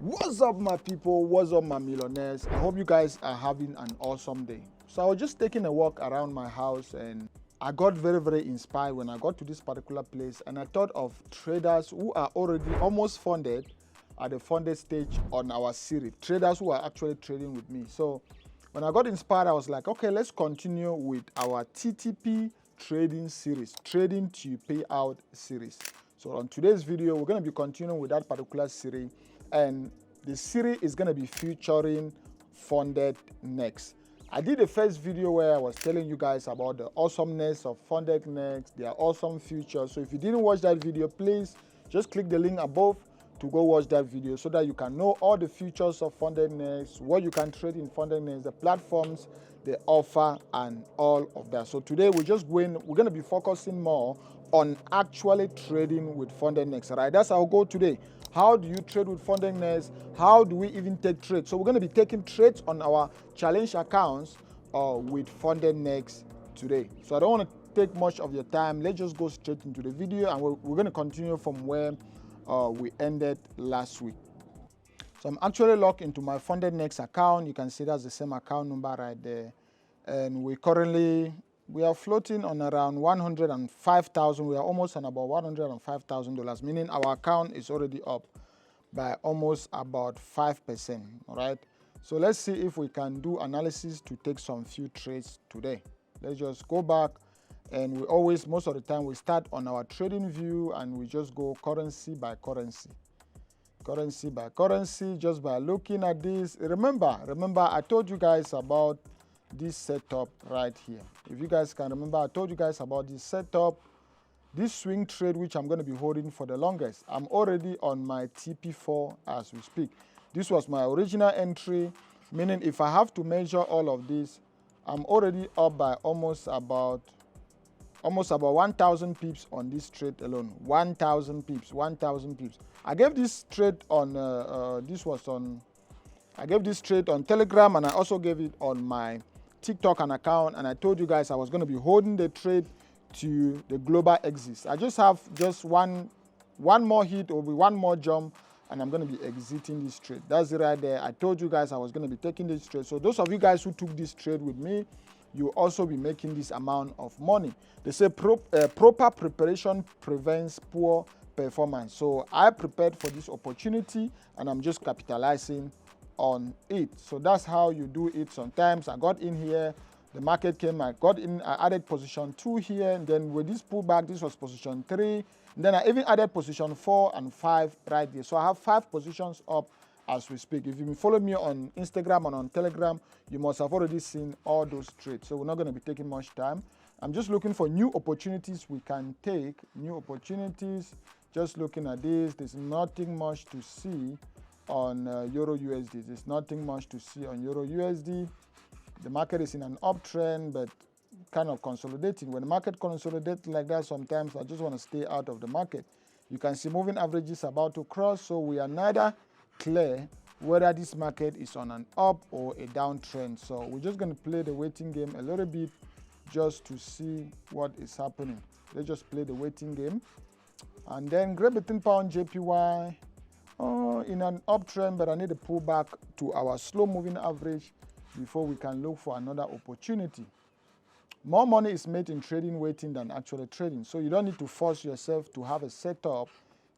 What's up, my people? What's up, my millionaires? I hope you guys are having an awesome day. So I was just taking a walk around my house and I got very inspired when I got to this particular place, and I thought of traders who are already almost funded at the funded stage on our series, traders who are actually trading with me. So when I got inspired, I was like, okay, let's continue with our TTP trading series, trading to pay out series. So on today's video, we're going to be continuing with that particular series, and the series is going to be featuring FundedNext. I did the first video where I was telling you guys about the awesomeness of FundedNext, their awesome future. So if you didn't watch that video, please just click the link above to go watch that video so that you can know all the features of FundedNext, what you can trade in FundedNext, the platforms they offer, and all of that. So today we're going to be focusing more on actually trading with FundedNext, right? That's our goal today. How do you trade with FundedNext? How do we even take trades? So we're going to be taking trades on our challenge accounts with FundedNext today. So I don't want to take much of your time. Let's just go straight into the video, and we're going to continue from where we ended last week. So I'm actually logged into my FundedNext account. You can see that's the same account number right there. And we are floating on around 105,000. We are almost on about $105,000, meaning our account is already up by almost about 5%, all right? So let's see if we can do analysis to take some few trades today. Let's just go back, and we always, most of the time, we start on our trading view and we just go currency by currency. Currency by currency, just by looking at this. Remember, I told you guys about this setup right here. If you guys can remember, I told you guys about this setup, this swing trade, which I'm going to be holding for the longest. I'm already on my TP4 as we speak. This was my original entry, meaning if I have to measure all of this, I'm already up by almost about 1,000 pips on this trade alone. 1,000 pips. I gave this trade on I gave this trade on Telegram, and I also gave it on my TikTok account, and I told you guys I was going to be holding the trade to the global exit. I just have one more hit or one more jump, and I'm going to be exiting this trade. That's it right there. I told you guys I was going to be taking this trade. So those of you guys who took this trade with me, you will also be making this amount of money. They say proper preparation prevents poor performance. So I prepared for this opportunity, and I'm just capitalizing on it. So that's how you do it. Sometimes I got in here, the market came, I got in, I added position 2 here, and then with this pullback, this was position 3, and then I even added position 4 and 5 right there. So I have 5 positions up as we speak. If you've been following me on Instagram and on Telegram, you must have already seen all those trades. So we're not going to be taking much time. I'm just looking for new opportunities we can take, new opportunities. Just looking at this, there's nothing much to see on Euro USD. There's nothing much to see on Euro USD. The market is in an uptrend, but kind of consolidating. When the market consolidates like that, sometimes I just want to stay out of the market. You can see moving averages about to cross, so we are neither clear whether this market is on an up or a downtrend. So we're just going to play the waiting game a little bit just to see what is happening. Let's just play the waiting game. And then Great Britain Pound JPY. In an uptrend, but I need to pull back to our slow moving average before we can look for another opportunity. More money is made in trading waiting than actually trading. So you don't need to force yourself to have a setup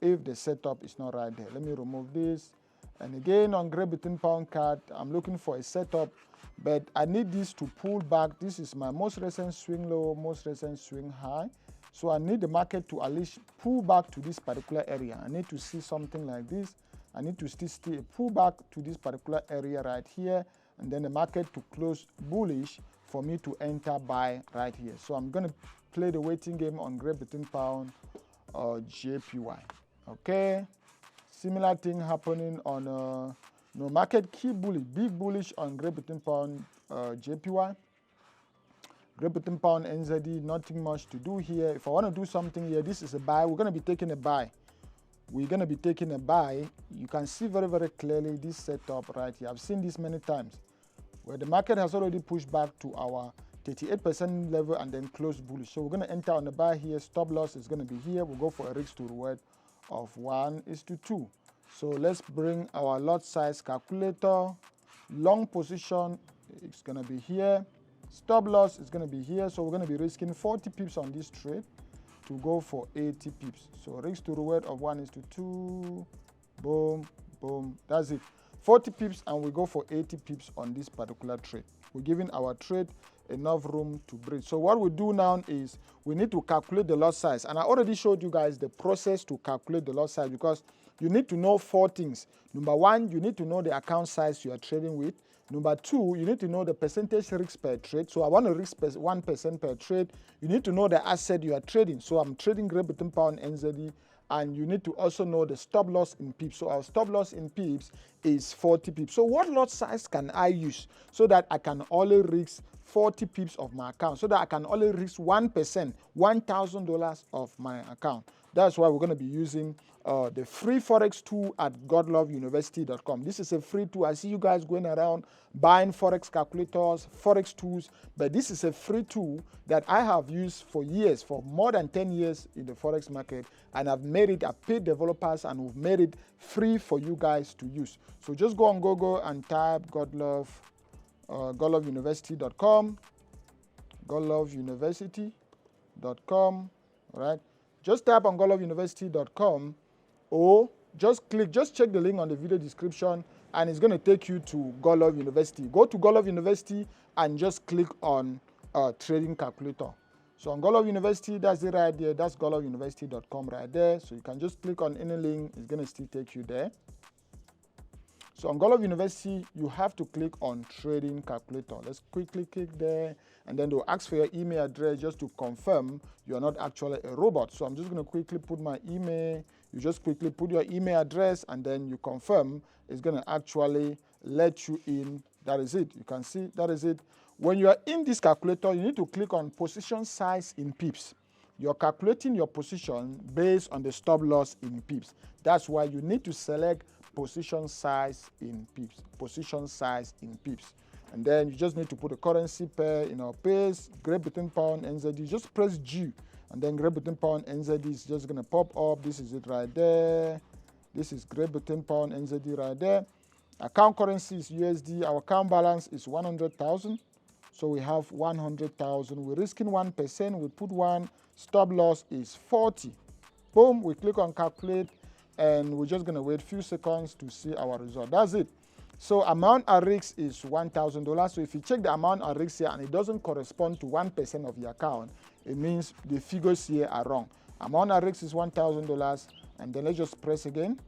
if the setup is not right there. Let me remove this. And again, on Great Britain Pound card, I'm looking for a setup, but I need this to pull back. This is my most recent swing low, most recent swing high. So I need the market to at least pull back to this particular area. I need to see something like this. I need to still pull back to this particular area right here, and then the market to close bullish for me to enter buy right here. So I'm going to play the waiting game on Great Britain Pound or JPY. Okay, similar thing happening on no market key bullish, big bullish on Great Britain Pound JPY. Great Britain Pound NZD, nothing much to do here. If I want to do something here, this is a buy. We're going to be taking a buy. We're going to be taking a buy. You can see very clearly this setup right here. I've seen this many times where the market has already pushed back to our 38% level and then closed bullish. So we're going to enter on the buy here. Stop loss is going to be here. We'll go for a risk to reward of 1:2. So let's bring our lot size calculator. Long position, it's going to be here. Stop loss is going to be here. So we're going to be risking 40 pips on this trade to go for 80 pips. So risk to reward of 1:2. Boom, boom. That's it. 40 pips and we go for 80 pips on this particular trade. We're giving our trade enough room to breathe. So what we do now is we need to calculate the lot size. And I already showed you guys the process to calculate the lot size, because you need to know 4 things. Number 1, you need to know the account size you are trading with. Number 2, you need to know the percentage risk per trade. So I want to risk 1% per trade. You need to know the asset you are trading. So I'm trading Great Britain Pound NZD. And you need to also know the stop loss in pips. So our stop loss in pips is 40 pips. So what lot size can I use so that I can only risk 40 pips of my account, so that I can only risk 1%, $1,000 of my account? That's why we're going to be using the free Forex tool at godloveuniversity.com. This is a free tool. I see you guys going around buying Forex calculators, Forex tools, but this is a free tool that I have used for years, for more than 10 years in the Forex market, and I've paid developers, and we've made it free for you guys to use. So just go on Google and type godloveuniversity.com, godloveuniversity.com, all right? Just type on godloveuniversity.com, or just check the link on the video description, and it's going to take you to God Love University. Go to God Love University and just click on trading calculator. So on God Love University, that's it right there. That's godloveuniversity.com right there. So you can just click on any link. It's going to still take you there. So on God Love University, you have to click on trading calculator. Let's quickly click there, and then they'll ask for your email address just to confirm you're not actually a robot. So I'm just going to quickly put my email. You just quickly put your email address, and then you confirm. It's going to actually let you in. That is it. You can see that is it. When you are in this calculator, you need to click on position size in pips. You're calculating your position based on the stop loss in pips. That's why you need to select position size in pips. Position size in pips. And then you just need to put a currency pair in our paste, Great Britain Pound NZD. Just press G, and then Great Britain Pound NZD is just going to pop up. This is it right there. This is Great Britain Pound NZD right there. Account currency is USD. Our account balance is 100,000. So we have 100,000. We're risking 1%. We put 1. Stop loss is 40. Boom. We click on calculate, and we're just going to wait a few seconds to see our result. That's it. So amount at risk is $1,000. So if you check the amount at risk here and it doesn't correspond to 1% of your account, it means the figures here are wrong. Amount at risk is $1,000, and then let's just press again,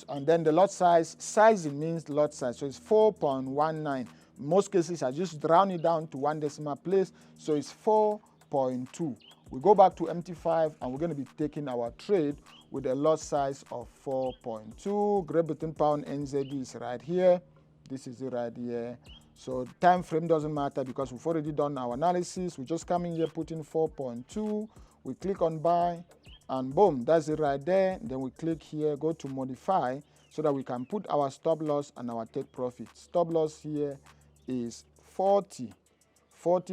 and then the lot size, sizing means lot size, so it's 4.19. In most cases, I just round it down to 1 decimal place, so it's 4.2. We go back to MT5, and we're going to be taking our trade with a lot size of 4.2. Great Britain Pound NZD is right here. This is it right here. So time frame doesn't matter because we've already done our analysis. We just come in here, put in 4.2. We click on buy, and boom, that's it right there. Then we click here, go to modify, so that we can put our stop loss and our take profit. Stop loss here is 40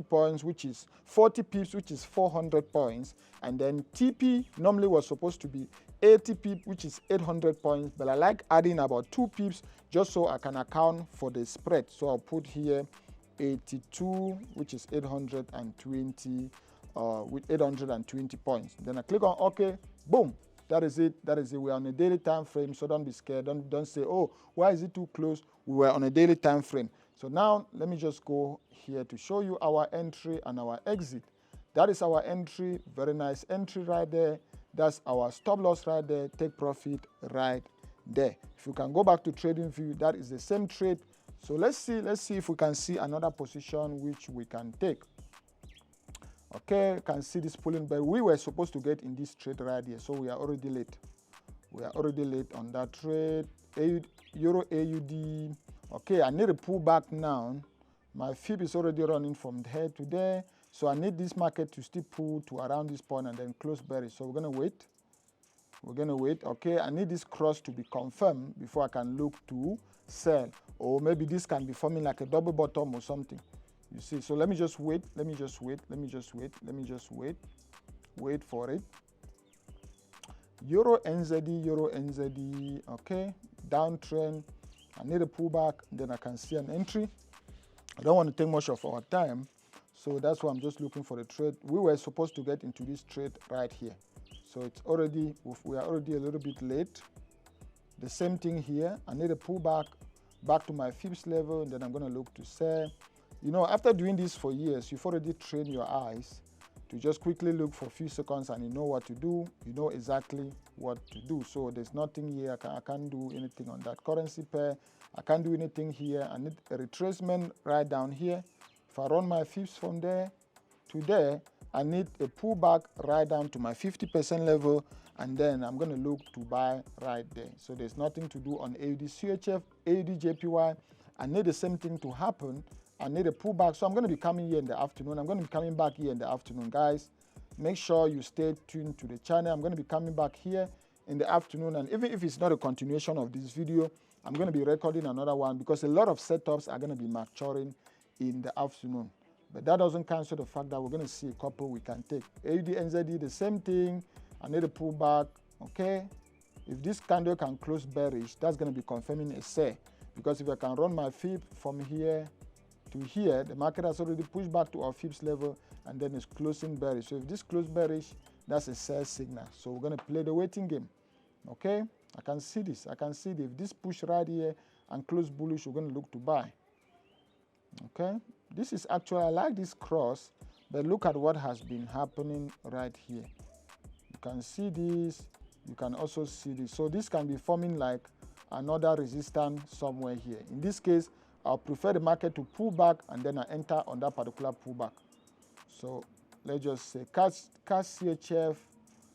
points, which is 40 pips, which is 400 points. And then TP normally was supposed to be 80 pips, which is 800 points. But I like adding about 2 pips just so I can account for the spread. So I'll put here 82, which is 820, with 820 points. Then I click on OK. Boom. That is it. That is it. We're on a daily time frame, so don't be scared. Don't say, oh, why is it too close? We were on a daily time frame. So now let me just go here to show you our entry and our exit. That is our entry. Very nice entry right there. That's our stop loss right there. Take profit right there. If you can go back to trading view, that is the same trade. So let's see if we can see another position which we can take. Okay, you can see this pulling, but we were supposed to get in this trade right here, so we are already late. We are already late on that trade. Euro AUD. Okay, I need to pull back now. My FIB is already running from here to there, so I need this market to still pull to around this point and then close bearish. So we're gonna wait. We're gonna wait. Okay, I need this cross to be confirmed before I can look to sell, or maybe this can be forming like a double bottom or something. You see, so let me just wait, let me just wait for it. Euro NZD, okay, downtrend. I need a pullback, then I can see an entry. I don't want to take much of our time, so that's why I'm just looking for the trade. We were supposed to get into this trade right here, so it's already, we are already a little bit late. The same thing here. I need a pullback back to my FIPS level, and then I'm going to look to sell. You know, after doing this for years, you've already trained your eyes to just quickly look for a few seconds, and you know what to do. You know exactly what to do. So there's nothing here. I can't do anything on that currency pair. I can't do anything here. I need a retracement right down here. If I run my FIPS from there to there, I need a pullback right down to my 50% level, and then I'm going to look to buy right there. So there's nothing to do on AUD CHF, AUD JPY. I need the same thing to happen. I need a pullback. So I'm going to be coming here in the afternoon. I'm going to be coming back here in the afternoon, guys. Make sure you stay tuned to the channel. I'm going to be coming back here in the afternoon, and even if it's not a continuation of this video, I'm going to be recording another one because a lot of setups are going to be maturing in the afternoon. But that doesn't cancel the fact that we're going to see a couple we can take. AUD NZD, the same thing. I need a pullback, okay? If this candle can close bearish, that's going to be confirming a sell. Because if I can run my FIB from here to here, the market has already pushed back to our FIBS level, and then it's closing bearish. So if this closes bearish, that's a sell signal. So we're going to play the waiting game, okay? I can see this. I can see if this push right here and close bullish, we're going to look to buy, okay? This is actually, I like this cross, but look at what has been happening right here. You can see this, you can also see this. So this can be forming like another resistance somewhere here. In this case, I'll prefer the market to pull back, and then I enter on that particular pullback. So let's just say cash CHF,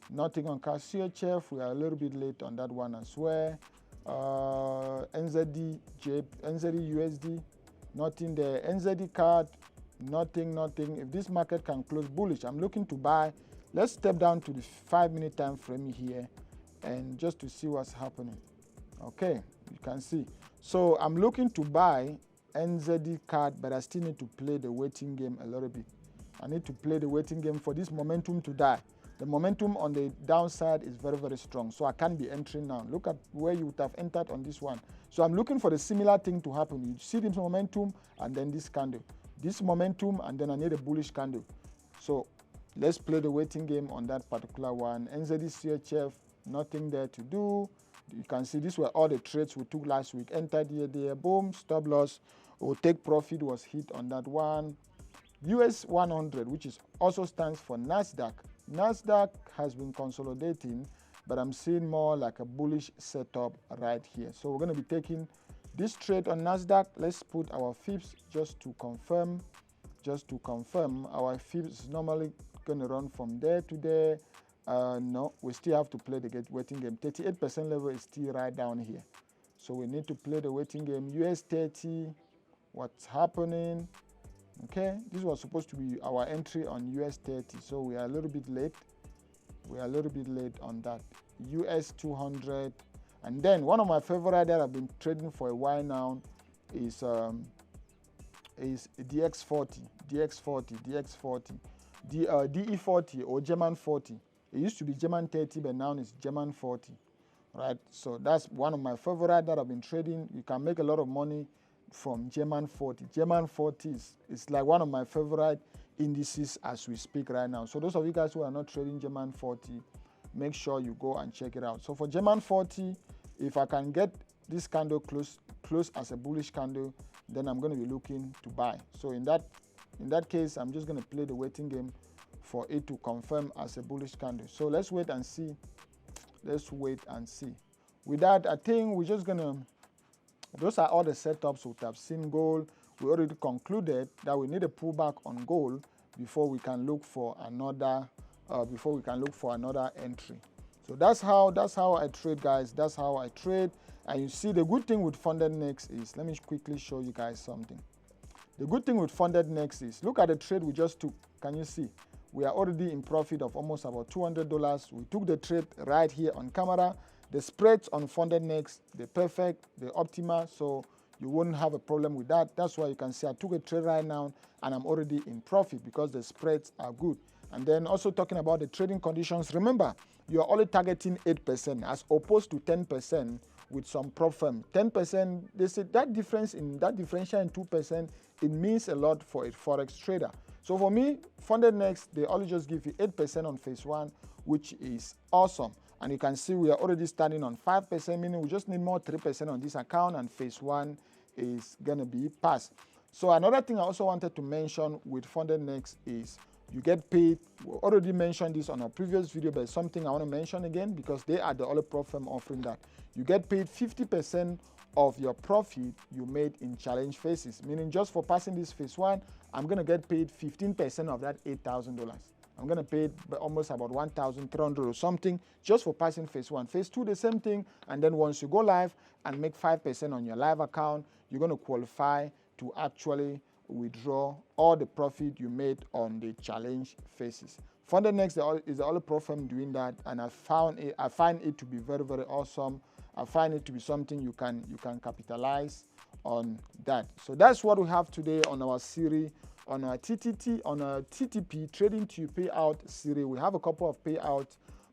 nothing on cash CHF. We are a little bit late on that one as well. NZD USD, nothing there. NZD card, nothing. If this market can close bullish, I'm looking to buy. Let's step down to the 5-minute time frame here, and just to see what's happening. Okay, you can see. So I'm looking to buy NZD card, but I still need to play the waiting game a little bit. I need to play the waiting game for this momentum to die. The momentum on the downside is very, very strong, so I can't be entering now. Look at where you would have entered on this one. So I'm looking for the similar thing to happen. You see this momentum, and then this candle. This momentum, and then I need a bullish candle. So let's play the waiting game on that particular one. NZD CHF, nothing there to do. You can see these were all the trades we took last week. Entered here, there, boom, stop loss, or take profit was hit on that one. US 100, which is also stands for NASDAQ. NASDAQ has been consolidating, but I'm seeing more like a bullish setup right here. So we're going to be taking this trade on NASDAQ. Let's put our FIBS just to confirm. Our FIBS is normally going to run from there to there. No, we still have to play the waiting game. 38% level is still right down here. So we need to play the waiting game. US 30, what's happening? Okay, this was supposed to be our entry on US 30, so we are a little bit late. We are a little bit late on that. US 200, and then one of my favorite that I've been trading for a while now is DX40, DE40 or German 40. It used to be German 30, but now it's German 40, right? So that's one of my favorite that I've been trading. You can make a lot of money from German 40. German 40 is like one of my favorite indices as we speak right now. So those of you guys who are not trading German 40, make sure you go and check it out. So for German 40, if I can get this candle close as a bullish candle, then I'm going to be looking to buy. So in that case, I'm just going to play the waiting game for it to confirm as a bullish candle. So let's wait and see. With that, I think we're just going to, those are all the setups we have seen. Gold, we already concluded that we need a pullback on gold before we can look for another entry. So that's how I trade, guys. That's how I trade. And you see, the good thing with FundedNext is, let me quickly show you guys something. The good thing with FundedNext is, look at the trade we just took. Can you see? We are already in profit of almost about $200. We took the trade right here on camera. The spreads on FundedNext, they're perfect, they're optimal, so you wouldn't have a problem with that. That's why you can see I took a trade right now and I'm already in profit because the spreads are good. And then also talking about the trading conditions. Remember, you're only targeting 8% as opposed to 10% with some prop firm. 10%, they say that differential in 2%, it means a lot for a Forex trader. So for me, FundedNext, they only just give you 8% on phase 1, which is awesome. And you can see we are already standing on 5%, meaning we just need more 3% on this account, and phase 1 is going to be passed. So another thing I also wanted to mention with FundedNext is you get paid. We already mentioned this on our previous video, but it's something I want to mention again because they are the only prop firm offering that. You get paid 50% of your profit you made in challenge phases, meaning just for passing this phase 1, I'm going to get paid 15% of that $8,000. I'm going to pay almost about 1,300 or something just for passing phase 1. Phase 2, the same thing. And then once you go live and make 5% on your live account, you're going to qualify to actually withdraw all the profit you made on the challenge phases. FundedNext is the only prop firm doing that, and I find it to be very, very awesome. I find it to be something you can capitalize on that. So that's what we have today on our series, on our TTP trading to payout series. We have a couple of payout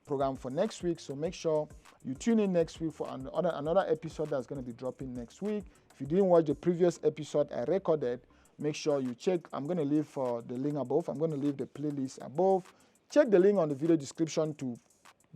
program for next week, so make sure you tune in next week for another episode that's going to be dropping next week. If you didn't watch the previous episode I recorded, make sure you check. I'm going to leave for the link above. I'm going to leave the playlist above. Check the link on the video description to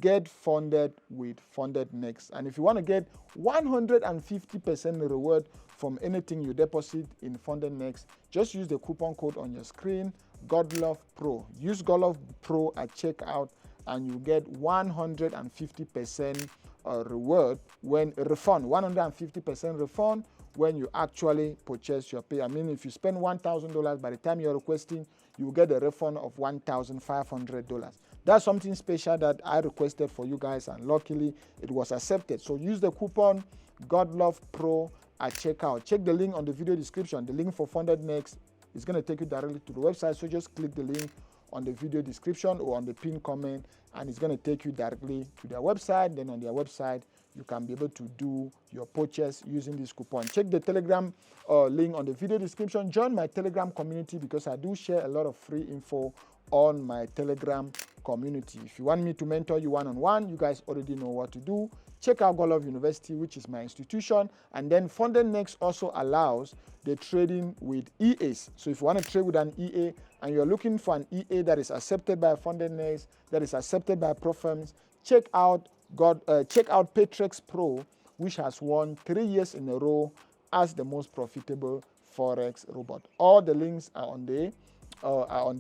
get funded with FundedNext. And if you want to get 150% reward from anything you deposit in FundedNext, just use the coupon code on your screen, GodLovePro. Use GodLovePro at checkout, and you get 150% reward when refund. 150% refund when you actually purchase your pay. I mean, if you spend $1,000, by the time you're requesting, you will get a refund of $1,500. That's something special that I requested for you guys, and luckily it was accepted. So use the coupon GodLovePro at checkout. Check the link on the video description. The link for FundedNext is going to take you directly to the website. So just click the link on the video description or on the pinned comment, and it's going to take you directly to their website. Then on their website, you can be able to do your purchase using this coupon. Check the Telegram link on the video description. Join my Telegram community because I do share a lot of free info on my Telegram community. If you want me to mentor you one-on-one, you guys already know what to do. Check out Golov University, which is my institution. And then FundedNext also allows the trading with EAs. So if you want to trade with an EA and you're looking for an EA that is accepted by FundedNext, that is accepted by pro firms, check out Patrex Pro, which has won 3 years in a row as the most profitable Forex robot. All the links are on the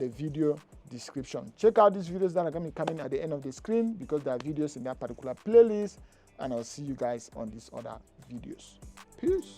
video description. Check out these videos that are going to be coming at the end of the screen because there are videos in that particular playlist, and I'll see you guys on these other videos. Peace.